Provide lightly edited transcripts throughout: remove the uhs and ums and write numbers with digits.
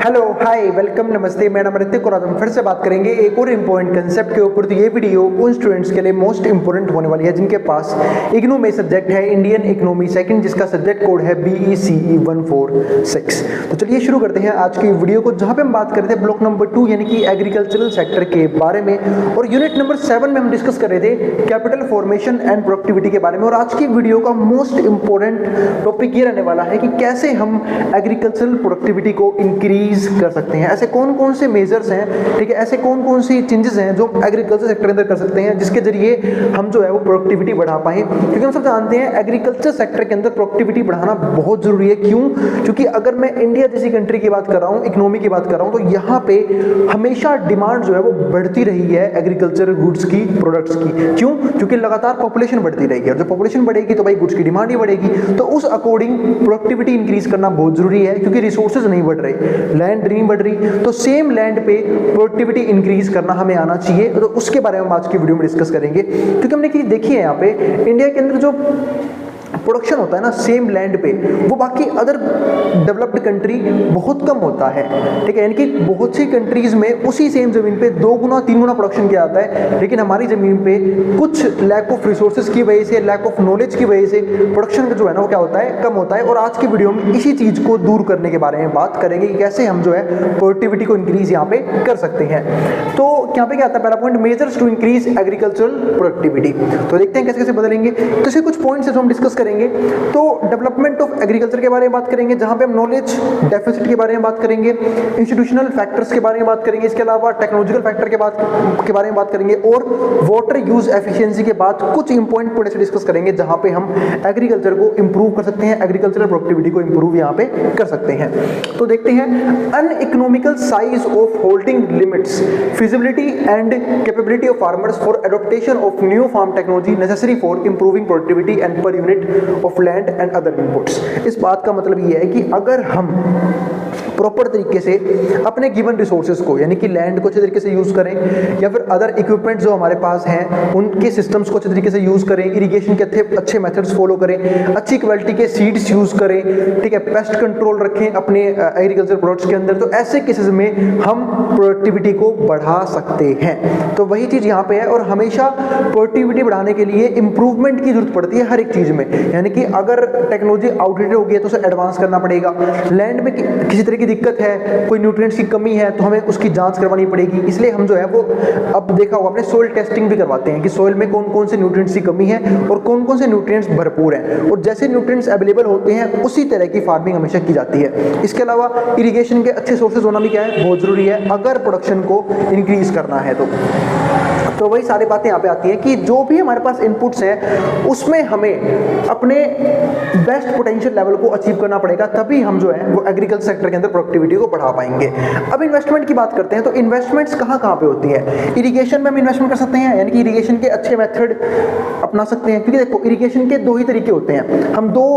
Hello hi welcome नमस्ते, मैं नाम ऋतिक और आज हम फिर से बात करेंगे एक और इम्पोर्टेंट कंसेप्ट के ऊपर। तो ये वीडियो उन स्टूडेंट्स के लिए मोस्ट इंपोर्टेंट होने वाली है जिनके पास इग्नू में सब्जेक्ट है इंडियन इकोनॉमी सेकंड, जिसका सब्जेक्ट कोड है BECE 146। तो चलिए शुरू करते हैं आज की वीडियो को, जहां पे हम बात करते हैं ब्लॉक नंबर 2 यानी कि एग्रीकल्चरल सेक्टर के बारे में, और यूनिट नंबर 7 में हम डिस्कस कर रहे थे कैपिटल फॉर्मेशन एंड प्रोडक्टिविटी के बारे में। और आज की वीडियो का मोस्ट इंपोर्टेंट टॉपिक ये रहने वाला है कि कैसे हम एग्रीकल्चरल प्रोडक्टिविटी को इंक्रीज कर सकते हैं। ऐसे कौन कौन से मेजर्स हैं, ठीक है, ऐसे कौन कौन सी चेंजेस हैं जो एग्रीकल्चर सेक्टर के अंदर कर सकते हैं जिसके जरिए हम जो है वो प्रोडक्टिविटी बढ़ा पाएं। क्योंकि हम सब जानते हैं एग्रीकल्चर सेक्टर के अंदर प्रोडक्टिविटी बढ़ाना बहुत जरूरी है। क्यों? क्योंकि अगर मैं इंडिया जैसी कंट्री की बात कर रहा हूँ, इकोनॉमी की बात कर रहा हूँ, तो यहाँ पे हमेशा डिमांड जो है वो बढ़ती रही है एग्रीकल्चर गुड्स की, प्रोडक्ट्स की। क्यों? क्योंकि लगातार पॉपुलेशन बढ़ती रहेगी और जब पॉपुलेशन बढ़ेगी तो भाई गुड्स की डिमांड ही बढ़ेगी। तो उस अकॉर्डिंग प्रोडक्टिविटी इंक्रीज करना बहुत जरूरी है, क्योंकि रिसोर्सेज नहीं बढ़ रहे, लैंड नहीं बढ़ रही, तो सेम लैंड पे प्रोडक्टिविटी इंक्रीज करना हमें आना चाहिए। तो उसके बारे में आज की वीडियो में डिस्कस करेंगे। क्योंकि हमने की देखी है यहाँ पे इंडिया के अंदर जो प्रोडक्शन होता है ना सेम लैंड पे, वो बाकी अदर डेवलप्ड कंट्री बहुत कम होता है, ठीक है। यानी कि बहुत सी कंट्रीज में उसी सेम जमीन पे 2 गुना 3 गुना प्रोडक्शन किया जाता है, लेकिन हमारी जमीन पे कुछ लैक ऑफ रिसोर्सेज की वजह से, लैक ऑफ नॉलेज की वजह से प्रोडक्शन जो है ना वो क्या होता है, कम होता है। और आज की वीडियो में इसी चीज को दूर करने के बारे में बात करेंगे कि कैसे हम जो है प्रोडक्टिविटी को इंक्रीज यहाँ पे कर सकते हैं। तो यहाँ पे क्या आता है, पहला point, measures to increase agricultural productivity. तो देखते हैं कैसे कैसे बदलेंगे। तो इसे कुछ पॉइंट्स है जो हम डिस्कस करेंगे। तो डेवलपमेंट ऑफ एग्रीकल्चर के बारे में बात करेंगे, जहां पे हम नॉलेज डेफिसिट के बारे में बात करेंगे, इंस्टीट्यूशनल फैक्टर्स के बारे में बात करेंगे, इसके अलावा टेक्नोलॉजिकल फैक्टर के बारे में बात करेंगे, और वाटर यूज एफिशिएंसी के बाद कुछ इंपॉर्टेंट पॉइंट्स डिस्कस करेंगे जहां पे हम एग्रीकल्चर को इंप्रूव कर सकते हैं, एग्रीकल्चरल प्रोडक्टिविटी को इंप्रूव यहां पे कर सकते हैं। तो देखते हैं, uneconomical size of holding limits feasibility and capability of farmers for adaptation of new farm technology necessary for improving productivity and per unit of land and other inputs. इस बात का मतलब ये है कि अगर हम प्रॉपर तरीके से अपने गिवन रिसोर्सेज को, यानी कि लैंड को अच्छे तरीके से यूज करें, या फिर अदर इक्विपमेंट जो हमारे पास हैं उनके सिस्टम्स को अच्छे तरीके से यूज करें, इरिगेशन के अच्छे मेथड्स फॉलो करें, अच्छी क्वालिटी के सीड्स यूज करें, ठीक है, पेस्ट कंट्रोल रखें अपने एग्रीकल्चर प्रोडक्ट्स के अंदर, तो ऐसे केसेस में हम प्रोडक्टिविटी को बढ़ा सकते हैं। तो वही चीज यहाँ पे है, और हमेशा प्रोडक्टिविटी बढ़ाने के लिए इंप्रूवमेंट की जरूरत पड़ती है हर एक चीज में। यानी कि अगर टेक्नोलॉजी आउटडेटेड हो गई है तो उसे एडवांस करना पड़ेगा। लैंड में किसी तरह की दिक्कत है, कोई न्यूट्रिएंट्स की कमी है, तो हमें उसकी जांच करवानी पड़ेगी। इसलिए हम जो है वो अब देखा होगा अपने सोइल टेस्टिंग भी करवाते हैं कि सोइल में कौन कौन से न्यूट्रिएंट्स की कमी है और कौन कौन से न्यूट्रिएंट्स भरपूर हैं, और जैसे न्यूट्रिएंट्स अवेलेबल होते हैं उसी तरह की फार्मिंग हमेशा की जाती है। इसके अलावा इरिगेशन के अच्छे सोर्सेज होना भी क्या है, बहुत जरूरी है अगर प्रोडक्शन को इंक्रीज करना है। तो वही सारी बातें यहाँ पे आती हैं कि जो भी हमारे पास इनपुट्स हैं उसमें हमें अपने बेस्ट पोटेंशियल लेवल को अचीव करना पड़ेगा, तभी हम जो है वो एग्रीकल्चर सेक्टर के अंदर प्रोडक्टिविटी को बढ़ा पाएंगे। अब इन्वेस्टमेंट की बात करते हैं, तो इन्वेस्टमेंट्स कहाँ कहाँ पे होती है। इरिगेशन में हम इन्वेस्टमेंट कर सकते हैं, यानी कि इरिगेशन के अच्छे मेथड अपना सकते हैं। क्योंकि देखो इरिगेशन के 2 ही तरीके होते हैं, हम 2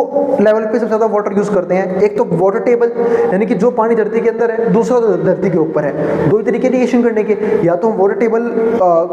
लेवल पे सबसे ज्यादा वाटर यूज करते हैं। एक तो वाटर टेबल, यानी कि जो पानी धरती के अंदर है, दूसरा धरती के ऊपर है। 2 ही तरीके इरिगेशन करने के, या तो हम वाटर टेबल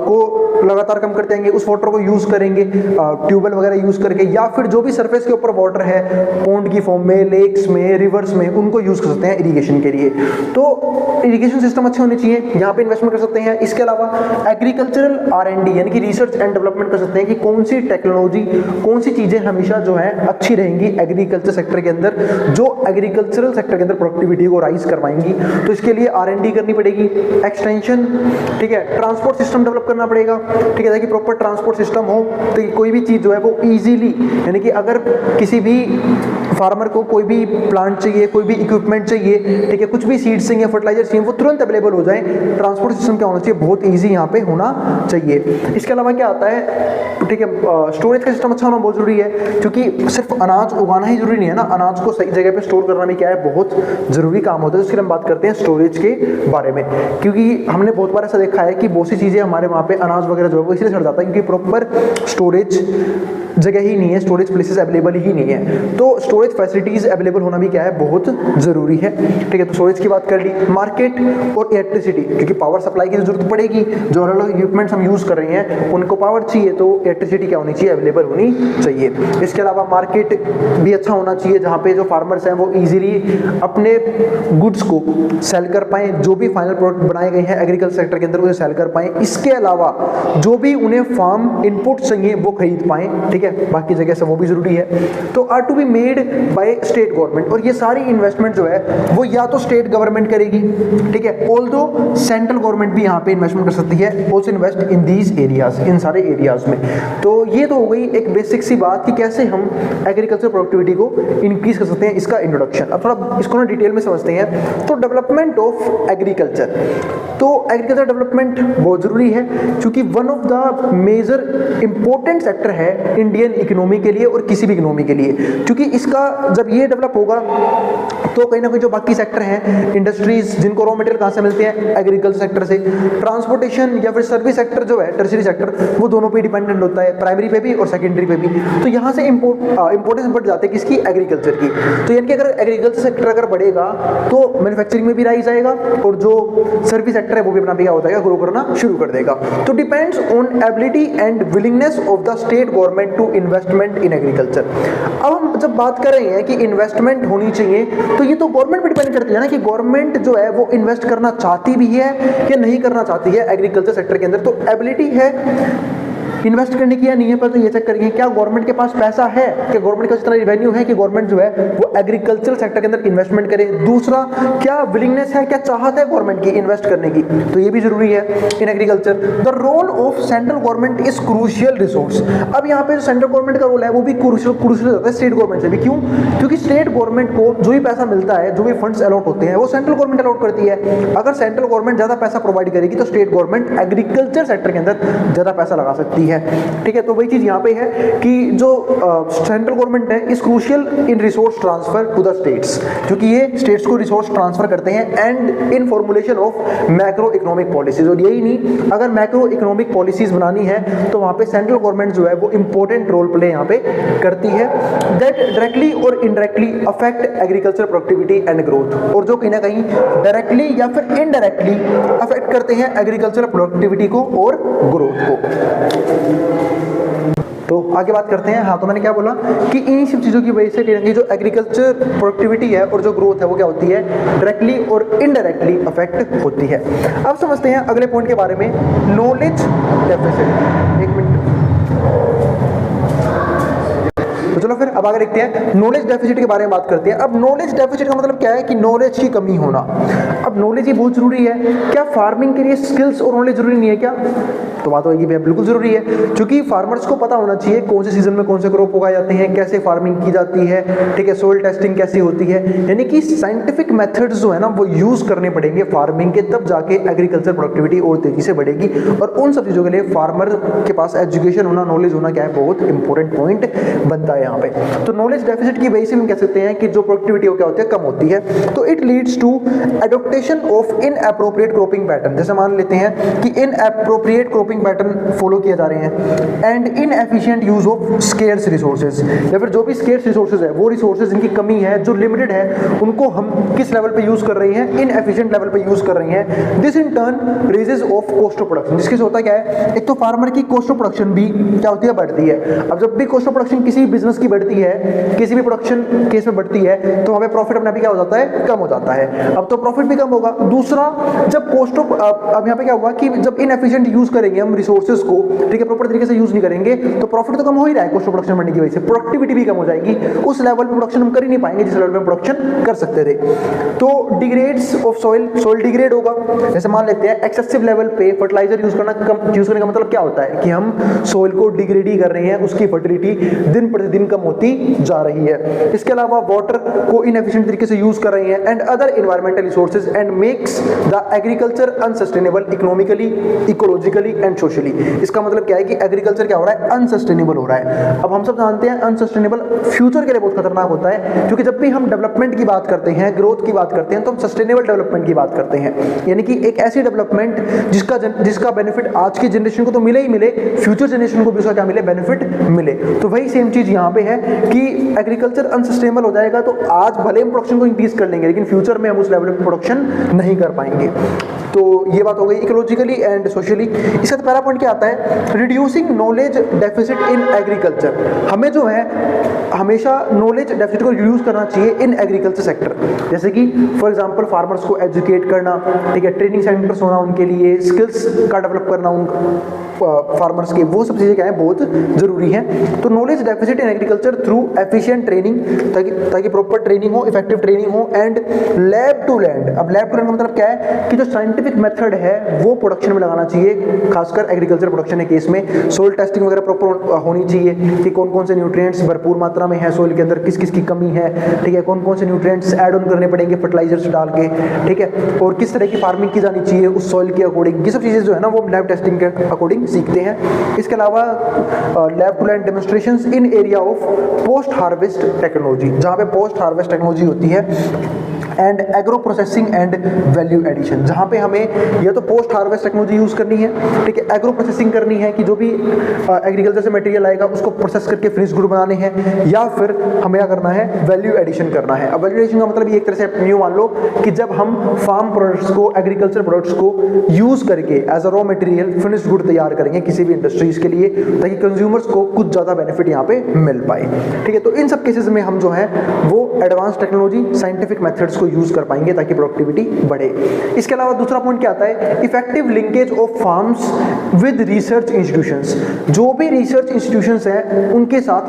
को लगातार कम करते हैं, उस वाटर को यूज करेंगे ट्यूबवेल वगैरह यूज करके, या फिर जो भी सरफेस के ऊपर वाटर है पॉन्ड की फॉर्म में, लेक्स में, रिवर्स में, उनको यूज कर सकते हैं इरिगेशन के लिए। तो इरिगेशन सिस्टम अच्छे होने चाहिए, यहाँ पे इन्वेस्टमेंट कर सकते हैं। इसके अलावा एग्रीकल्चरल R&D यानी कि रिसर्च एंड डेवलपमेंट कर सकते हैं कि कौन सी टेक्नोलॉजी, कौन सी चीजें हमेशा जो है अच्छी रहेंगी एग्रीकल्चर सेक्टर के अंदर, जो एग्रीकल्चरल सेक्टर के अंदर प्रोडक्टिविटी को राइज करवाएंगी। तो इसके लिए R&D करनी पड़ेगी, एक्सटेंशन, ठीक है, ट्रांसपोर्ट सिस्टम डेवलप करना पड़ेगा, ठीक है, ताकि प्रॉपर ट्रांसपोर्ट सिस्टम हो, तो कोई भी चीज जो है वो इजीली, यानी कि अगर किसी भी फार्मर को कोई भी प्लांट चाहिए, कोई भी इक्विपमेंट चाहिए, ठीक है, कुछ भी सीड्स चाहिए, फर्टिलाइजर चाहिए, वो तुरंत अवेलेबल हो जाए। ट्रांसपोर्ट सिस्टम क्या होना चाहिए, बहुत इजी यहाँ पे होना चाहिए। इसके अलावा क्या आता है, ठीक है, स्टोरेज का सिस्टम अच्छा होना बहुत जरूरी है, क्योंकि सिर्फ अनाज उगाना ही जरूरी नहीं है ना, अनाज को सही जगह पे स्टोर करना भी क्या है, बहुत जरूरी काम होता है। इसके लिए हम बात करते हैं स्टोरेज के बारे में, क्योंकि हमने बहुत बार ऐसा देखा है कि बहुत सी चीजें हमारे वहाँ पे अनाज वगैरह जो है वो इसलिए सड़ जाता है क्योंकि प्रॉपर स्टोरेज जगह ही नहीं है, स्टोरेज प्लेसेस अवेलेबल ही नहीं है। तो स्टोरेज फैसिलिटीज अवेलेबल होना भी क्या है, बहुत जरूरी है। ठीक है। तो स्टोरेज की बात कर ली, मार्केट और इलेक्ट्रिसिटी, क्योंकि पावर सप्लाई की जरूरत पड़ेगी, जो अलग अलग इक्विपमेंट्स हम यूज कर रहे हैं उनको पावर चाहिए, तो इलेक्ट्रिसिटी क्या होनी चाहिए, अवेलेबल होनी चाहिए। इसके अलावा मार्केट भी अच्छा होना चाहिए, जहाँ पे जो फार्मर्स हैं वो इजीली अपने गुड्स को सेल कर पाएं, जो भी फाइनल प्रोडक्ट बनाए गए हैं एग्रीकल्चर सेक्टर के अंदर उसे सेल कर पाएं। इसके अलावा जो भी उन्हें फार्म इनपुट चाहिए वो खरीद पाएं, ठीक है, बाकी जगह से वो भी जरूरी है। तो are to be made by state government, और ये सारी इन्वेस्टमेंट जो है वो या तो स्टेट गवर्नमेंट करेगी, ठीक है, ऑल्दो सेंट्रल गवर्नमेंट भी यहाँ पे इन्वेस्टमेंट कर सकती है, also invest in these areas, इन सारे एरियाज में। तो ये तो हो गई एक बेसिक सी बात कि कैसे हम एग्रीकल्चर प्रोडक्टिविटी को इंक्रीज कर सकते हैं, इसका इंट्रोडक्शन। अब थोड़ा इसको ना डिटेल में समझते हैं। तो डेवलपमेंट ऑफ एग्रीकल्चर, तो एग्रीकल्चर डेवलपमेंट बहुत जरूरी है, क्योंकि one of the major important sector है इंडियन इकोनॉमी के लिए और किसी भी इकोनॉमी के लिए, क्योंकि इसका जब ये डेवलप होगा तो कहीं ना कहीं जो बाकी सेक्टर हैं, इंडस्ट्रीज जिनको रॉ मटेरियल कहाँ से मिलते हैं, एग्रीकल्चर सेक्टर से, ट्रांसपोर्टेशन या फिर सर्विस सेक्टर जो है, टर्शियरी सेक्टर, वो दोनों पे डिपेंडेंट होता है, प्राइमरी पे भी और सेकेंडरी पे भी। तो यहाँ से इंपॉर्टेंस बढ़ जाते हैं किसकी, एग्रीकल्चर की। तो यानी कि अगर एग्रीकल्चर सेक्टर अगर बढ़ेगा तो मैन्युफैक्चरिंग में भी राइज आएगा, और जो सर्विस सेक्टर है वो भी अपना भी क्या हो जाएगा, ग्रो करना शुरू कर देगा। तो depends on ability and willingness of the state government to investment in agriculture. अब हम जब बात कर रहे हैं कि इन्वेस्टमेंट होनी चाहिए, तो ये तो गवर्नमेंट पे डिपेंड करती है ना, कि गवर्नमेंट जो है वो इन्वेस्ट करना चाहती भी है या नहीं करना चाहती है एग्रीकल्चर सेक्टर के अंदर। तो एबिलिटी है इन्वेस्ट करने की या नहीं है, पर तो ये चेक करेंगे क्या गवर्नमेंट के पास पैसा है, कि गवर्नमेंट का जितना रेवेन्यू है कि गवर्नमेंट जो है वो एग्रीकल्चर सेक्टर के अंदर इन्वेस्टमेंट करे। दूसरा, क्या विलिंगनेस है, क्या चाहत है गवर्नमेंट की इन्वेस्ट करने की, तो ये भी जरूरी है in agriculture. The role of central government is crucial resource. अब यहाँ पे जो सेंट्रल गवर्नमेंट का रोल है वो भी क्रूशियल होता है स्टेट गवर्नमेंट से भी। क्यों? क्योंकि स्टेट गवर्नमेंट को जो भी पैसा मिलता है, जो भी फंड्स अलॉट होते हैं, वो सेंट्रल गवर्नमेंट अलॉट करती है। अगर सेंट्रल गवर्नमेंट ज्यादा पैसा प्रोवाइड करेगी तो स्टेट गवर्नमेंट एग्रीकल्चर सेक्टर के अंदर ज्यादा पैसा लगा सकती है, ठीक है। तो वही चीज यहाँ पे है कि जो सेंट्रल गवर्नमेंट है is crucial in resource transfer to the states, क्योंकि ये स्टेट्स को रिसोर्स ट्रांसफर करते हैं, and in formulation of macro economic policies. और यही नहीं, अगर मैक्रो इकोनॉमिक पॉलिसीज बनानी है तो वहां पे सेंट्रल गवर्नमेंट जो है वो इंपॉर्टेंट रोल प्ले यहाँ पे करती है, दैट डायरेक्टली और indirectly affect agriculture productivity and growth, और जो कहीं ना कहीं डायरेक्टली या फिर इनडायरेक्टली अफेक्ट करते हैं एग्रीकल्चर प्रोडक्टिविटी को और ग्रोथ को। तो आगे बात करते हैं। हाँ, तो मैंने क्या बोला कि इन सब चीज़ों की वजह से कहीं ना कहीं जो एग्रीकल्चर प्रोडक्टिविटी है और जो ग्रोथ है वो क्या होती है, डायरेक्टली और इनडायरेक्टली अफेक्ट होती है। अब समझते हैं अगले पॉइंट के बारे में, नॉलेज डेफिसिट। एक मिनट, तो चलो फिर अब आगे देखते हैं, नॉलेज डेफिसिट के बारे में बात करते हैं। अब नॉलेज डेफिसिट का मतलब क्या है कि नॉलेज की कमी होना। अब नॉलेज ही बहुत जरूरी है, क्या फार्मिंग के लिए स्किल्स और नॉलेज जरूरी नहीं है क्या? तो बात होगी भैया बिल्कुल जरूरी है, क्योंकि फार्मर्स को पता होना चाहिए कौन से सीजन में कौन से क्रॉप उगाए जाते हैं, कैसे फार्मिंग की जाती है, ठीक है, सोइल टेस्टिंग कैसी होती है, यानी कि साइंटिफिक मेथड्स जो है ना वो यूज करने पड़ेंगे फार्मिंग के, तब जाके एग्रीकल्चर प्रोडक्टिविटी और तेजी से बढ़ेगी। और उन सब चीजों के लिए फार्मर के पास एजुकेशन होना, नॉलेज होना क्या है, बहुत इंपॉर्टेंट पॉइंट बनता है यहाँ पे। तो नॉलेज डेफिसिट की वजह से हम कह सकते हैं कि जो प्रोडक्टिविटी क्या होती है, कम होती है। तो it leads to adaptation of inappropriate cropping pattern. जैसे मान लेते हैं कि इनएप्रोप्रिएट क्रॉपिंग पैटर्न फॉलो किए जा रहे हैं, and inefficient use of scarce resources, या फिर जो भी स्केर्स रिसोर्सेज है वो रिसोर्सेज जिनकी कमी है, जो लिमिटेड है, उनको हम किस लेवल पे यूज कर रहे हैं, इनएफिशिएंट लेवल पे यूज कर रहे हैं। This in turn raises of cost of production, जिसके से होता क्या है, एक तो फार्मर की कॉस्ट ऑफ प्रोडक्शन भी क्या होती है, बढ़ती है। अब जब भी कॉस्ट ऑफ प्रोडक्शन किसी बिजनेस की बढ़ती है, किसी भी प्रोडक्शन केस में बढ़ती है, तो हमें प्रॉफिट अपना भी क्या हो जाता है, कम हो जाता है। अब तो प्रॉफिट भी कम होगा। दूसरा, जब कॉस्ट ऑफ, अब यहाँ पे क्या हुआ कि जब इनएफिशिएंट यूज करेंगे हम रिसोर्सेज को, ठीक है, प्रॉपर तरीके से यूज नहीं करेंगे, तो प्रॉफिट तो कम हो ही रहा है कॉस्ट ऑफ प्रोडक्शन बढ़ने की वजह से, प्रोडक्टिविटी भी कम हो जाएगी। उस लेवल पे प्रोडक्शन हम कर ही नहीं पाएंगे जिस लेवल पे प्रोडक्शन कर सकते थे। तो degrades of soil, soil degrade होगा। जैसे मान लेते हैं एक्सेसिव लेवल पे फर्टिलाइजर यूज करने का मतलब क्या होता है कि हम सॉइल को डिग्रेड ही कर रहे हैं, उसकी फर्टिलिटी दिन प्रतिदिन कम होती जा रही है। इसके अलावा वाटर को इनएफिशिएंट तरीके से यूज कर रहे हैं, and other environmental resources and makes the agriculture unsustainable economically, ecologically and socially. इसका मतलब क्या है कि एग्रीकल्चर क्या हो रहा है, अनसस्टेनेबल हो रहा है। अब हम सब जानते हैं अनसस्टेनेबल फ्यूचर के लिए बहुत खतरनाक होता है, क्योंकि जब भी हम डेवलपमेंट की बात करते हैं, ग्रोथ की बात करते हैं, तो हम सस्टेनेबल डेवलपमेंट की बात करते हैं, यानी कि एक ऐसी डेवलपमेंट जिसका बेनिफिट आज की जनरेशन को तो मिले ही मिले, फ्यूचर जनरेशन को भी उसका क्या मिले, बेनिफिट मिले। तो वही सेम चीज यहाँ पे है कि एग्रीकल्चर अनसस्टेनेबल हो जाएगा तो आज भले हम प्रोडक्शन को इंक्रीज कर लेंगे, लेकिन फ्यूचर में हम उस लेवल पे प्रोडक्शन नहीं कर पाएंगे। तो ये बात हो गई इकोलॉजिकली एंड सोशली। इसका पहला पॉइंट क्या आता है, reducing knowledge deficit in agriculture. हमें जो है हमेशा नॉलेज डेफिसिट को रिड्यूस करना चाहिए इन एग्रीकल्चर सेक्टर, जैसे कि फॉर एग्जांपल फार्मर्स को एजुकेट करना, ठीक है, ट्रेनिंग सेंटर्स होना उनके लिए, स्किल्स का डेवलप करना उन फार्मर्स के, वो सब चीज़ें क्या है, बहुत जरूरी है। तो knowledge deficit in agriculture through efficient training, ताकि प्रॉपर ट्रेनिंग हो, इफेक्टिव ट्रेनिंग हो, एंड लैब टू लैंड। अब लैब टू लैंड का मतलब क्या है कि जो साइंटिफिक मेथड है वो प्रोडक्शन में लगाना चाहिए, खासकर एग्रीकल्चर प्रोडक्शन के केस में। सोइल टेस्टिंग वगैरह प्रॉपर होनी चाहिए कि कौन कौन से न्यूट्रिएंट्स भरपूर मात्रा में है सोइल के अंदर, किस किस की कमी है, ठीक है, कौन कौन से न्यूट्रिएंट्स ऐड ऑन करने पड़ेंगे फर्टिलाइजर्स डाल के, ठीक है, और किस तरह की फार्मिंग की जानी चाहिए उस सॉइल के अकॉर्डिंग। ये सब चीज़ें जो है ना वो लैब टेस्टिंग के अकॉर्डिंग सीखते हैं। इसके अलावा lab to land demonstrations in area of post harvest technology, जहाँ पे पोस्ट हार्वेस्ट टेक्नोलॉजी होती है, and agro processing and value addition, जहाँ पे हमें या तो पोस्ट हार्वेस्ट टेक्नोलॉजी यूज़ करनी है, ठीक है, एग्रो प्रोसेसिंग करनी है कि जो भी एग्रीकल्चर से मटेरियल आएगा उसको प्रोसेस करके फिनिश गुड बनाने हैं, या फिर हमें क्या करना है, वैल्यू एडिशन करना है। अब वैल्यू एडिशन का मतलब ये एक तरह से न्यू मान लो कि जब हम फार्म प्रोडक्ट्स को, एग्रीकल्चर प्रोडक्ट्स को यूज़ करके as a raw material finish good तैयार करेंगे किसी भी इंडस्ट्रीज के लिए, ताकि कंज्यूमर्स को कुछ ज़्यादा बेनिफिट यहाँ पे मिल पाए, ठीक है। तो इन सब केसेस में हम जो है वो एडवांस टेक्नोलॉजी, साइंटिफिक मेथड्स को यूज कर पाएंगे ताकि प्रोडक्टिविटी बढ़े। इसके अलावा दूसरा पॉइंट क्या आता है, effective linkage of farms with research institutions. जो भी रिसर्च इंस्टीट्यूशंस हैं उनके साथ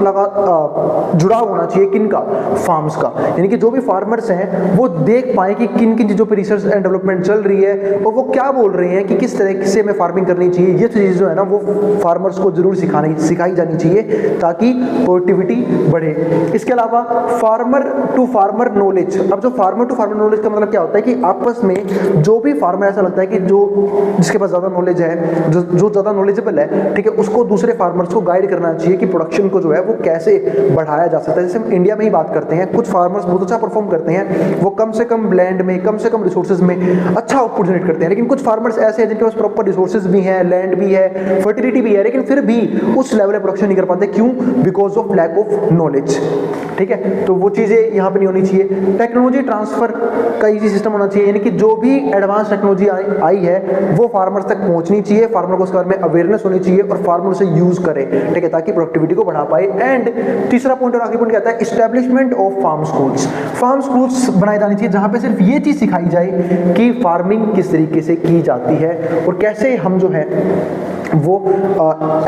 जुड़ाव होना चाहिए, किनका, फार्म्स का, यानी कि जो भी फार्मर्स हैं वो देख पाए कि किन किन चीज़ों पर रिसर्च एंड डेवलपमेंट चल रही है और वो क्या बोल रहे हैं कि किस तरह से हमें फार्मिंग करनी चाहिए। ये चीज़ जो है ना वो फार्मर्स को जरूर सिखाई जानी चाहिए ताकि प्रोडक्टिविटी बढ़े। इसके अलावा फार्मर टू फार्मर नॉलेज। अब जो फार्मर टू फार्मर नॉलेज का मतलब क्या होता है कि आपस में जो भी फार्मर ऐसा लगता है कि जिसके पास ज़्यादा नॉलेज है, जो ज़्यादा नॉलेजेबल है, ठीक है, उसको दूसरे फार्मर्स को गाइड करना चाहिए कि प्रोडक्शन को जो है वो कैसे बढ़ाया जा सकता है। जैसे हम इंडिया में ही बात करते हैं, कुछ फार्मर्स बहुत अच्छा परफॉर्म करते हैं, वो कम से कम लैंड में, कम से कम रिसोर्सेज में अच्छा आउटपुट जनरेट करते हैं, लेकिन कुछ फार्मर्स ऐसे हैं जिनके पास प्रॉपर रिसोर्सेज भी हैं, लैंड भी है, फर्टिलिटी भी है, लेकिन फिर भी उस लेवल पे प्रोडक्शन नहीं कर पाते। क्यों? Because of lack of knowledge, ठीक है। तो वो चीज़ें यहाँ पे नहीं होनी चाहिए। टेक्नोलॉजी ट्रांसफर का इजी सिस्टम होना चाहिए, यानी कि जो भी एडवांस टेक्नोलॉजी आई है वो फार्मर्स तक पहुँचनी चाहिए, फार्मर को उसके बारे में अवेयरनेस होनी चाहिए और फार्मर उसे यूज़ करे, ठीक है, ताकि प्रोडक्टिविटी को बढ़ा पाए। एंड तीसरा पॉइंट और आखिरी पॉइंट क्या आता है, establishment of farm schools. Farm schools बनाए जाने चाहिए जहाँ पे सिर्फ ये चीज़ सिखाई जाए कि फार्मिंग किस तरीके से की जाती है और कैसे हम जो है वो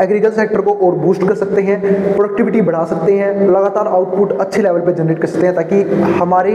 एग्रीकल्चर सेक्टर को और बूस्ट कर सकते हैं, प्रोडक्टिविटी बढ़ा सकते हैं, लगातार आउटपुट अच्छे लेवल पे जनरेट कर सकते हैं, ताकि हमारे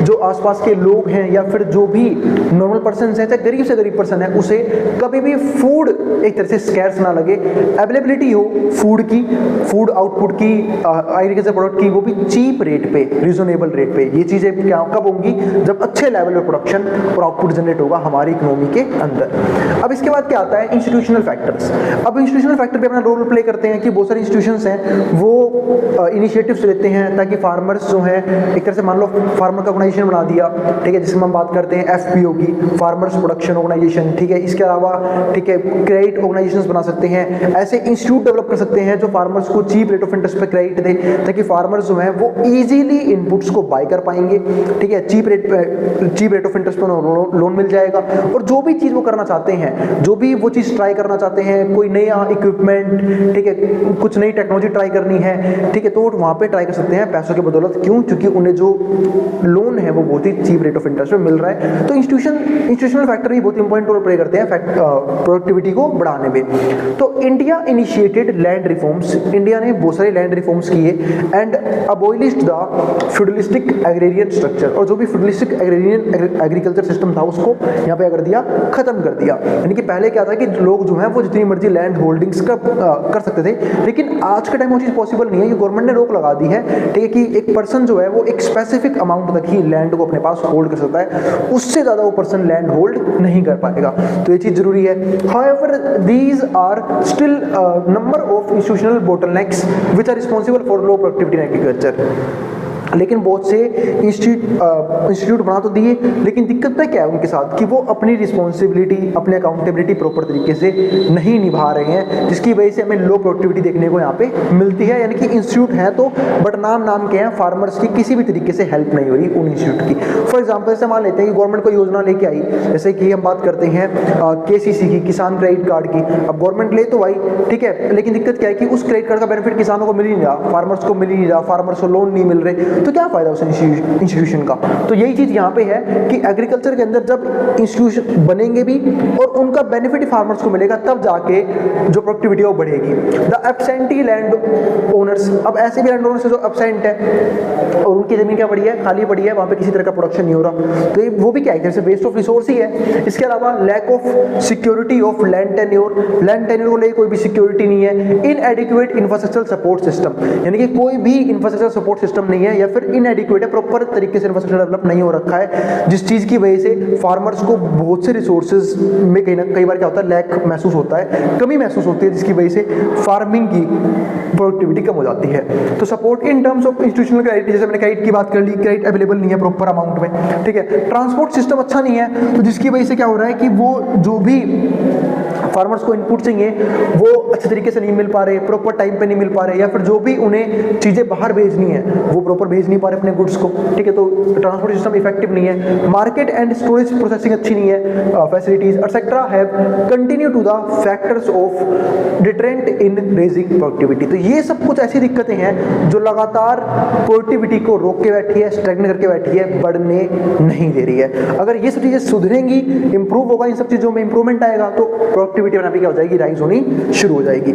जो आसपास के लोग हैं या फिर जो भी नॉर्मल पर्सन है, चाहे गरीब से गरीब पर्सन है, उसे कभी भी फूड एक तरह से स्कैर्स ना लगे, अवेलेबिलिटी हो फूड की, फूड आउटपुट की, एग्रीकल्चर प्रोडक्ट की, वो भी चीप रेट पे, रीजनेबल रेट पे। ये चीज़ें क्या कब होंगी, जब अच्छे लेवल पे प्रोडक्शन और आउटपुट जनरेट होगा हमारी इकोनॉमी के अंदर। अब इसके बाद क्या आता है, इंस्टीट्यूशनल फैक्टर्स। अब इंस्टीट्यूशनल फैक्टर भी अपना रोल प्ले करते हैं कि बहुत सारे इंस्टीट्यूशंस हैं वो इनिशिएटिव्स लेते हैं ताकि फार्मर्स जो हैं, एक तरह से मान लो फार्मर का ऑर्गेनाइजेशन बना दिया, ठीक है, जिसमें हम बात करते हैं एफपीओ की, फार्मर्स प्रोडक्शन ऑर्गेनाइजेशन, ठीक है। इसके अलावा ठीक है क्रेडिट ऑर्गेनाइजेशंस बना सकते हैं, ऐसे इंस्टीट्यूट डेवलप कर सकते हैं जो फार्मर्स को चीप रेट ऑफ इंटरेस्ट पे क्रेडिट दे, ताकि फार्मर्स जो हैं वो इजीली इनपुट्स को बाय कर पाएंगे, ठीक है, चीप रेट ऑफ इंटरेस्ट पर लोन मिल जाएगा। और जो भी चीज़ वो करना चाहते हैं, जो भी वो चीज़ ट्राई करना चाहते हैं, कोई नया इक्विपमेंट, ठीक है, कुछ नई टेक्नोलॉजी ट्राई करनी है, ठीक है, तो वहाँ पे ट्राई कर सकते हैं पैसों की बदौलत। क्यों? क्योंकि उन्हें जो लोन है वो बहुत ही चीप रेट ऑफ इंटरेस्ट में मिल रहा है। तो इंस्टीट्यूशनल फैक्टर भी बहुत इंपॉर्टेंट रोल प्ले करते हैं प्रोडक्टिविटी को बढ़ाने में। तो India initiated land reforms, India ने बहुत सारे लैंड रिफॉर्म्स किए and abolished the feudalistic agrarian structure, और जो भी फ्यूडलिस्टिक एग्रीकल्चर सिस्टम था उसको यहाँ पे कर दिया, खत्म कर दिया। यानी कि पहले क्या था कि लोग जो है वो जितनी मर्जी लैंड होल्डिंग्स का कर सकते थे, लेकिन आज के टाइम वो चीज़ पॉसिबल नहीं है। ये गवर्नमेंट ने रोक लगा दी है, ठीक है, कि एक पर्सन जो है वो एक स्पेसिफिक अमाउंट तक ही लैंड को अपने पास होल्ड कर सकता है, उससे ज़्यादा वो पर्सन लैंड होल्ड नहीं कर पाएगा। तो ये चीज़ जरूरी है। However these are still number of institutional bottlenecks which are responsible for low productivity in agriculture. लेकिन बहुत से इंस्टीट्यूट बना तो दिए, लेकिन दिक्कत क्या है उनके साथ कि वो अपनी रिस्पॉन्सिबिलिटी, अपनी अकाउंटेबिलिटी प्रॉपर तरीके से नहीं निभा रहे हैं, जिसकी वजह से हमें लो प्रोडक्टिविटी देखने को यहाँ पे मिलती है। यानी कि इंस्टीट्यूट हैं तो बट नाम के हैं, फार्मर्स की किसी भी तरीके से हेल्प नहीं हो रही उन इंस्टीट्यूट की। फॉर एग्जाम्पल जैसे मान लेते हैं कि गवर्नमेंट कोई योजना लेके आई, जैसे कि हम बात करते हैं KCC की, किसान क्रेडिट कार्ड की। अब गवर्नमेंट ले तो आई, ठीक है, लेकिन दिक्कत क्या है कि उस क्रेडिट कार्ड का बेनिफिट किसानों को मिल ही नहीं रहा, फार्मर्स को मिल ही नहीं रहा, फार्मर्स को लोन नहीं मिल रहे, तो क्या फायदा उस इंस्टीट्यूशन का। तो यही चीज यहाँ पे है कि एग्रीकल्चर के अंदर जब इंस्टीट्यूशन बनेंगे भी और उनका बेनिफिट फार्मर्स को मिलेगा, तब जाके जो प्रोडक्टिविटी वो बढ़ेगी। द एब्सेंटी लैंड ओनर्स, अब ऐसे भी लैंड ओनर्स जो एब्सेंट है और उनकी जमीन क्या पड़ी है, खाली पड़ी है, वहां पे किसी तरह का प्रोडक्शन नहीं हो रहा, तो वो भी क्या है, जैसे वेस्ट ऑफ रिसोर्स ही है। इसके अलावा lack of security of land tenure, land tenure को लेकर कोई भी सिक्योरिटी नहीं है। इनएडिक्वेट इंफ्रास्ट्रक्चर सपोर्ट सिस्टम, यानी कि कोई भी इंफ्रास्ट्रक्चर सपोर्ट सिस्टम नहीं है, या फिर इनएडिक्वेट है, प्रॉपर तरीके से इंफ्रास्ट्रक्चर डेवलप नहीं हो रखा है, जिस चीज की वजह से फार्मर्स को बहुत से रिसोर्सेज में कई बार क्या होता है, लैक महसूस होता है, कमी महसूस होती है, जिसकी वजह से फार्मिंग की प्रोडक्टिविटी कम हो जाती है। तो support in terms of institutional credit, जैसे मैंने क्रेडिट की बात कर ली, क्रेडिट अवेलेबल नहीं है प्रॉपर अमाउंट में, ठीक है। ट्रांसपोर्ट सिस्टम अच्छा नहीं है, तो जिसकी वजह से क्या हो रहा है कि वो जो भी फार्मर्स को इनपुट चाहिए वो अच्छे तरीके से नहीं मिल पा रहे, प्रॉपर टाइम पे नहीं मिल पा रहे, या फिर जो भी उन्हें चीजें बाहर भेजनी है वो प्रॉपर भेज नहीं पा रहे अपने गुड्स को, ठीक है। तो ट्रांसपोर्ट सिस्टम इफेक्टिव नहीं है। मार्केट एंड स्टोरेज प्रोसेसिंग अच्छी नहीं है, facilities etcetera have continue to the factors of deterrent in raising productivity. तो ये सब कुछ ऐसी दिक्कतें हैं जो लगातार प्रोडक्टिविटी को रोक के बैठी है, स्टैग्नेट करके बैठी है, बढ़ने नहीं दे रही है। अगर ये सब चीजें सुधरेंगी, इंप्रूव होगा, इन सब चीजों में इंप्रूवमेंट आएगा, तो प्रोडक्टिविटी बनाना भी क्या हो जाएगी, राइज होनी शुरू हो जाएगी।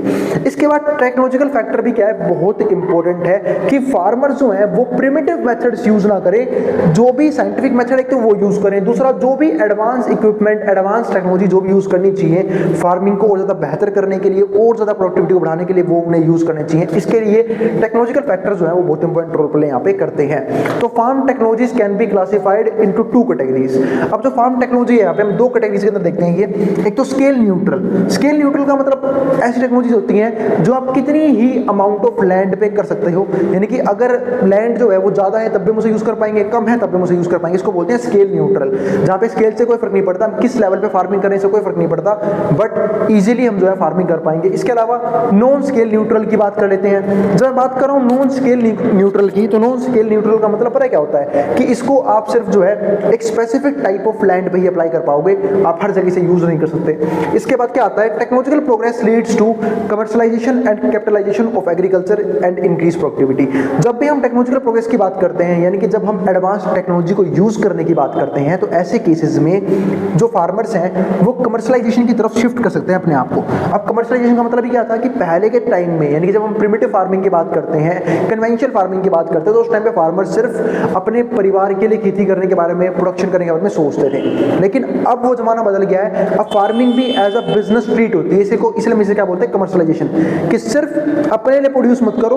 इसके बाद टेक्नोलॉजिकल फैक्टर भी क्या है, बहुत इंपॉर्टेंट है कि फार्मर जो है वो प्रिमिटिव मेथड्स यूज ना करें, जो भी साइंटिफिक मेथड है तो वो यूज करें। दूसरा, जो भी एडवांस इक्विपमेंट, एडवांस टेक्नोलॉजी जो भी यूज करनी चाहिए फार्मिंग को और ज्यादा बेहतर करने के लिए, और ज्यादा प्रोडक्टिविटी को बढ़ाने के लिए, वो उन्हें यूज करने चाहिए। इसके लिए टेक्नोलॉजिकल फैक्टर्स जो है वो बहुत इंपॉर्टेंट रोल प्ले यहाँ पे करते हैं। तो farm technologies can be classified into 2 categories. अब जो फार्म टेक्नोलॉजी है यहाँ पे हम 2 कैटेगरीज के अंदर देखते हैं। ये एक तो स्केल न्यूट्रल। स्केल न्यूट्रल का मतलब ऐसी टेक्नोलॉजीज होती हैं जो आप कितनी ही अमाउंट ऑफ लैंड पे कर सकते हो, यानी कि अगर लैंड जो है वो ज्यादा है तब भी हम उसे यूज कर पाएंगे, कम है तब भी हम उसे यूज कर पाएंगे। इसको बोलते हैं स्केल न्यूट्रल, जहां पे स्केल से कोई फर्क नहीं पड़ता, हम किस लेवल पे फार्मिंग करने से कोई फर्क नहीं पड़ता, बट इजीली हम जो है फार्मिंग कर पाएंगे। इसके अलावा नॉन स्केल न्यूट्रल की बात कर लेते हैं। जब मैं बात कर रहा हूँ नॉन स्केल न्यूट्रल की, तो नॉन स्केल न्यूट्रल का मतलब पता है क्या होता है कि इसको आप सिर्फ जो है एक स्पेसिफिक टाइप ऑफ लैंड पे ही अप्लाई कर पाओगे, आप हर जगह से यूज नहीं कर सकते। इसके बाद क्या आता है, technological progress leads to commercialisation and capitalisation of agriculture and increase productivity. जब भी हम टेक्नोलॉजिकल प्रोग्रेस की बात करते हैं, यानी कि जब हम एडवांस टेक्नोलॉजी को यूज करने की बात करते हैं, तो ऐसे केसेस में जो फार्मर्स हैं वो कमर्शियलाइजेशन की तरफ शिफ्ट कर सकते हैं अपने आप को। अब कमर्शियलाइजेशन का मतलब क्या था कि पहले के टाइम में, यानी कि जब हम प्रिमिटिव फार्मिंग की बात करते हैं, कन्वेंशनल फार्मिंग की बात करते हैं, तो उस टाइम पे फार्मर सिर्फ अपने परिवार के लिए खेती करने के बारे में, प्रोडक्शन करने के बारे में सोचते थे। लेकिन अब वो जमाना बदल गया है, अब फार्मिंग भी एज अ बिजनेस ट्रीट होती है। इसलिए इसे क्या बोलते हैं, कमर्शियलाइजेशन, कि सिर्फ अपने लिए प्रोड्यूस मत करो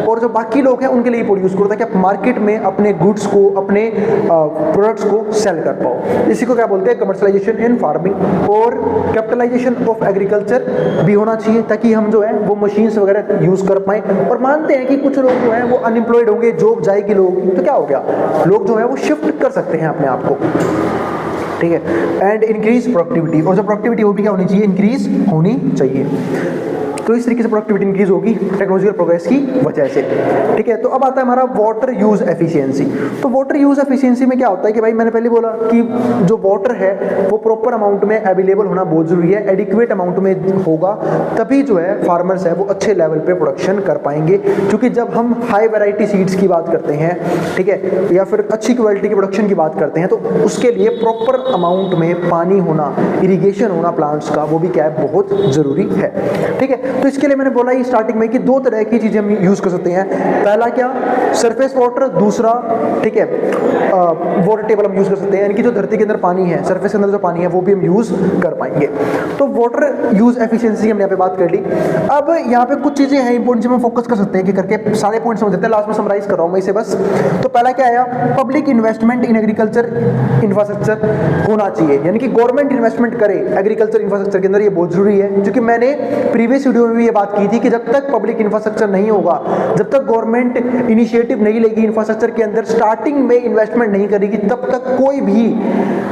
और जो बाकी लोग हैं उनके लिए प्रोड्यूस करो, ताकि आप मार्केट में अपने गुड्स को, अपने प्रोडक्ट्स को सेल कर पाओ। इसी को क्या बोलते हैं, कमर्शियलाइजेशन इन फार्मिंग। और कैपिटलाइजेशन ऑफ एग्रीकल्चर भी होना चाहिए, ताकि हम जो है वो मशीन्स वगैरह यूज कर पाए। और मानते हैं कि कुछ लोग जो है वो अनएम्प्लॉयड होंगे, जॉब जाएगी लोग, तो क्या हो गया, लोग जो है वो शिफ्ट कर सकते हैं अपने आप को, ठीक है। एंड इंक्रीज प्रोडक्टिविटी, और जो प्रोडक्टिविटी वो भी क्या होनी चाहिए, इंक्रीज होनी चाहिए। तो इस तरीके से प्रोडक्टिविटी इंक्रीज होगी टेक्नोलॉजिकल प्रोग्रेस की वजह से, ठीक है। तो अब आता है हमारा वाटर यूज एफिशिएंसी। तो वाटर यूज एफिशिएंसी में क्या होता है कि भाई मैंने पहले बोला कि जो वाटर है वो प्रॉपर अमाउंट में अवेलेबल होना बहुत जरूरी है, एडिक्वेट अमाउंट में होगा तभी जो है फार्मर्स है वो अच्छे लेवल पे प्रोडक्शन कर पाएंगे। क्योंकि जब हम हाई वैरायटी सीड्स की बात करते हैं, ठीक है, या फिर अच्छी क्वालिटी की प्रोडक्शन की बात करते हैं, तो उसके लिए प्रॉपर अमाउंट में पानी होना, इरिगेशन होना प्लांट्स का, वो भी क्या है, बहुत जरूरी है, ठीक है। तो इसके लिए मैंने बोला ही स्टार्टिंग में कि दो तरह की चीजें हम यूज कर सकते हैं। पहला क्या, सरफेस वाटर, दूसरा ठीक है वाटर टेबल हम यूज कर सकते हैं, यानी कि जो धरती के अंदर पानी है, सरफेस के अंदर जो पानी है वो भी हम यूज कर पाएंगे। तो वाटर यूज एफिशिएंसी हमने यहाँ पे बात कर ली। अब यहाँ पे कुछ चीजें हैं इंपॉर्टेंट जिसमें फोकस कर सकते हैं कि करके सारे पॉइंट समझ लेते हैं, लास्ट में समराइज कर रहा हूं मैं इसे बस। तो पहला क्या आया, public investment in agriculture infrastructure होना चाहिए, यानी कि गवर्नमेंट इन्वेस्टमेंट करे एग्रीकल्चर इंफ्रास्ट्रक्चर के अंदर, ये बहुत जरूरी है। क्योंकि मैंने प्रीवियस वीडियो में भी ये बात की थी कि जब तक पब्लिक इंफ्रास्ट्रक्चर नहीं होगा, जब तक गवर्नमेंट इनिशिएटिव नहीं लेगी इंफ्रास्ट्रक्चर के अंदर, स्टार्टिंग में इन्वेस्टमेंट नहीं करेगी, तब तक कोई भी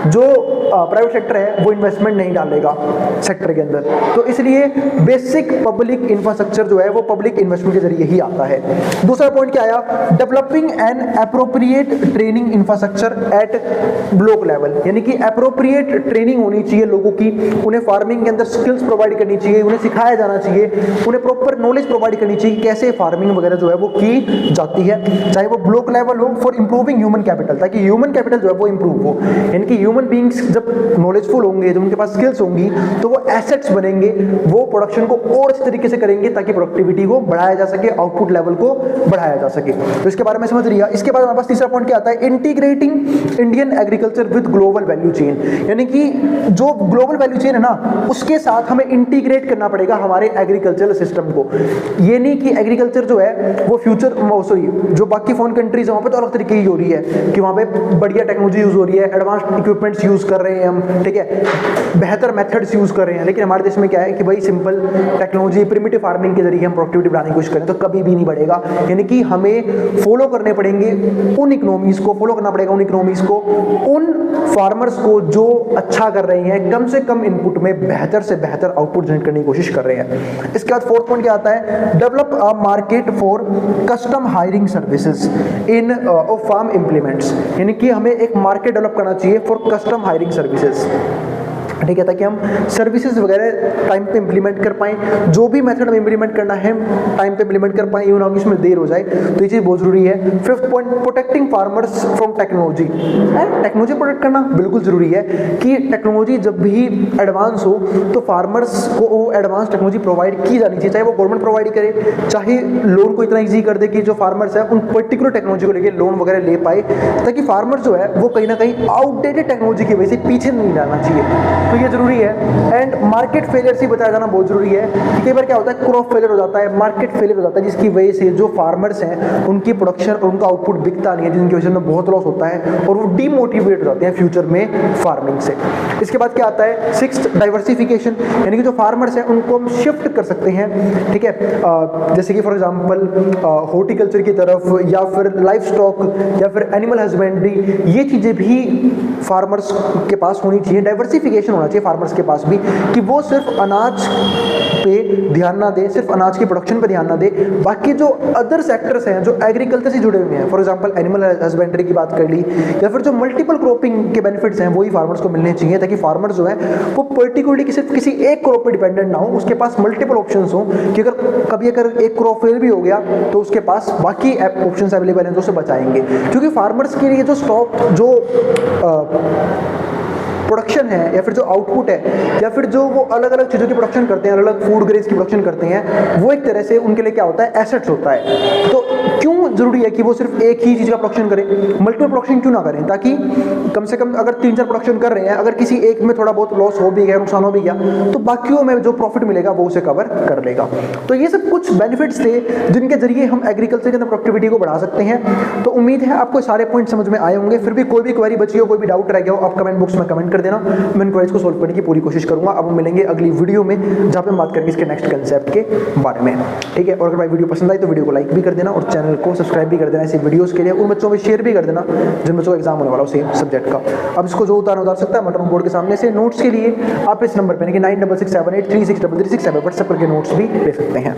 जो प्राइवेट सेक्टर है वो इन्वेस्टमेंट नहीं डालेगा सेक्टर के अंदर। तो इसलिए बेसिक पब्लिक इंफ्रास्ट्रक्चर जो है वो पब्लिक इन्वेस्टमेंट के जरिए ही आता है। दूसरा पॉइंट क्या आया, developing an appropriate training infrastructure at block level, यानी कि एप्रोप्रिएट ट्रेनिंग होनी चाहिए लोगों की, उन्हें फार्मिंग के अंदर स्किल्स प्रोवाइड करनी चाहिए, उन्हें सिखाया जाना चाहिए, उन्हें प्रॉपर नॉलेज प्रोवाइड करनी चाहिए कैसे फार्मिंग वगैरह जो है वो की जाती है, चाहे वो ब्लॉक लेवल हो, फॉर इंप्रूविंग ह्यूमन कैपिटल, ताकि ह्यूमन कैपिटल जो है वो इंप्रूव हो। यानी कि ह्यूमन बींग्स जब नॉलेजफुल होंगे, जब उनके पास स्किल्स होंगी, तो वो एसेट्स बनेंगे, वो प्रोडक्शन को और अच्छे तरीके से करेंगे ताकि प्रोडक्टिविटी को बढ़ाया जा सके, आउटपुट लेवल को बढ़ाया जा सके। तो इसके बारे में समझ लिया। इसके बाद हमारे पास तीसरा पॉइंट क्या आता है, integrating Indian agriculture with global value chain, यानी कि जो ग्लोबल वैल्यू चेन है ना, उसके साथ हमें इंटीग्रेट करना पड़ेगा हमारे एग्रीकल्चरल सिस्टम को। ये नहीं कि एग्रीकल्चर जो है वो फ्यूचर सॉरी जो बाकी फॉरेन कंट्रीज है वहां पे तो अलग तरीके की हो रही है कि वहां पे बढ़िया टेक्नोलॉजी यूज हो रही है, एडवांस्ड इक्विपमेंट्स यूज कर रहे हैं हम, ठीक है, बेहतर मेथड्स यूज कर रहे हैं। लेकिन हमारे देश में क्या है कि भाई सिंपल टेक्नोलॉजी, प्रिमिटिव फार्मिंग के जरिए हम प्रोडक्टिविटी बढ़ाने की कोशिश करें तो कभी भी नहीं बढ़ेगा। यानी कि हमें फॉलो करने पड़ेंगे उन इकोनॉमीज को, फॉलो करना पड़ेगा उन इकोनॉमीज को, उन फार्मर्स को जो अच्छा कर रहे हैं, कम से कम इनपुट में बेहतर से बेहतर आउटपुट जनरेट करने की कोशिश कर रहे हैं। इसके बाद फोर्थ पॉइंट क्या आता है, develop a market for custom hiring services in farm implements, यानी कि हमें एक मार्केट डेवलप करना चाहिए फॉर कस्टम हायरिंग सर्विसेज, ठीक है, ताकि हम सर्विसेज वगैरह टाइम पे इंप्लीमेंट कर पाएं, जो भी मेथड में इंप्लीमेंट करना है टाइम पे इंप्लीमेंट कर पाएं, यूं ना कि इसमें देर हो जाए। तो ये चीज़ बहुत जरूरी है। Fifth point, protecting farmers from technology, technology protect करना बिल्कुल जरूरी है कि टेक्नोलॉजी जब भी एडवांस हो तो फार्मर्स को वो एडवांस टेक्नोलॉजी प्रोवाइड की जानी चाहिए, चाहे वो गवर्नमेंट प्रोवाइड करे, चाहे लोन को इतना ईजी कर दे कि जो फार्मर्स है उन पर्टिकुलर टेक्नोलॉजी को लेकर लोन वगैरह ले पाए, ताकि फार्मर जो है वो कहीं ना कहीं आउटडेटेड टेक्नोलॉजी की वजह से पीछे नहीं जाना चाहिए। तो ये जरूरी है। एंड मार्केट फेलियर से बताया जाना बहुत जरूरी है। कई बार क्या होता है, क्रॉप फेलियर हो जाता है, मार्केट फेलियर हो जाता है, जिसकी वजह से जो फार्मर्स हैं उनकी प्रोडक्शन और उनका आउटपुट बिकता नहीं है, जिनकी वजह से बहुत लॉस होता है और वो डीमोटिवेट हो जाते हैं फ्यूचर में फार्मिंग से। इसके बाद क्या आता है, सिक्स्थ, डाइवर्सिफिकेशन, यानी कि जो फार्मर्स हैं उनको हम शिफ्ट कर सकते हैं, ठीक है, जैसे कि फॉर एग्जांपल हॉर्टिकल्चर की तरफ, या फिर लाइफ स्टॉक, या फिर एनिमल हस्बेंड्री, ये चीज़ें भी फार्मर्स के पास होनी चाहिए। डाइवर्सिफिकेशन होना चाहिए फार्मर्स के पास भी, कि वो सिर्फ अनाज पे ध्यान ना दे, सिर्फ अनाज की प्रोडक्शन पे ध्यान ना दे, बाकी जो अदर सेक्टर्स हैं जो एग्रीकल्चर से जुड़े हुए हैं, फॉर एग्जांपल एनिमल हस्बेंड्री की बात कर ली, या फिर जो मल्टीपल क्रॉपिंग के बेनिफिट्स हैं वही फार्मर्स को मिलने चाहिए, ताकि फार्मर्स जो है वो पर्टिकुलरली सिर्फ किसी एक क्रॉप पे डिपेंडेंट ना हो, उसके पास मल्टीपल ऑप्शंस हो, कि अगर एक क्रॉप फेल भी हो गया तो उसके पास बाकी ऑप्शंस अवेलेबल हैं जो उसे बचाएंगे। क्योंकि फार्मर्स के लिए जो स्टॉक, जो प्रोडक्शन है, या फिर जो आउटपुट है, या फिर जो वो अलग अलग चीज़ों की प्रोडक्शन करते हैं, अलग अलग फूड ग्रेन्स की प्रोडक्शन करते हैं, वो एक तरह से उनके लिए क्या होता है, एसेट्स होता है। तो क्यों जरूरी है कि वो सिर्फ एक ही चीज़ का प्रोडक्शन करें, मल्टीपल प्रोडक्शन क्यों ना करें, ताकि कम से कम अगर 3-4 प्रोडक्शन कर रहे हैं, अगर किसी एक में थोड़ा बहुत लॉस हो भी गया, नुकसान हो भी गया, तो बाकियों में जो प्रॉफिट मिलेगा वो उसे कवर कर लेगा। तो ये सब कुछ बेनिफिट्स थे जिनके जरिए हम एग्रीकल्चर के अंदर प्रोडक्टिविटी को बढ़ा सकते हैं। तो उम्मीद है आपको सारे पॉइंट समझ में आए होंगे। फिर भी कोई भी क्वेरी बची हो, कोई भी डाउट रह गया हो, आप कमेंट बॉक्स में कमेंट कर देना, मैं इन क्वेरीज को सोल्व करने की पूरी कोशिश करूंगा। अब हम मिलेंगे अगली वीडियो में जहां पे हम बात करेंगे इसके नेक्स्ट कंसेप्ट के बारे में, ठीक है। और अगर भाई वीडियो पसंद आई तो वीडियो को लाइक भी कर देना और चैनल को सब्सक्राइब भी कर देना ऐसे वीडियोस के लिए। उन बच्चों में शेयर भी कर देना जिन बच्चों का एग्जाम होने वाला हो सेम सब्जेक्ट का। अब इसको जो उतार सकता है मटर बोर्ड के सामने से। नोट्स के लिए आप इस नंबर पर 9667836336 व्हाट्सएप करके नोट्स भी ले सकते हैं।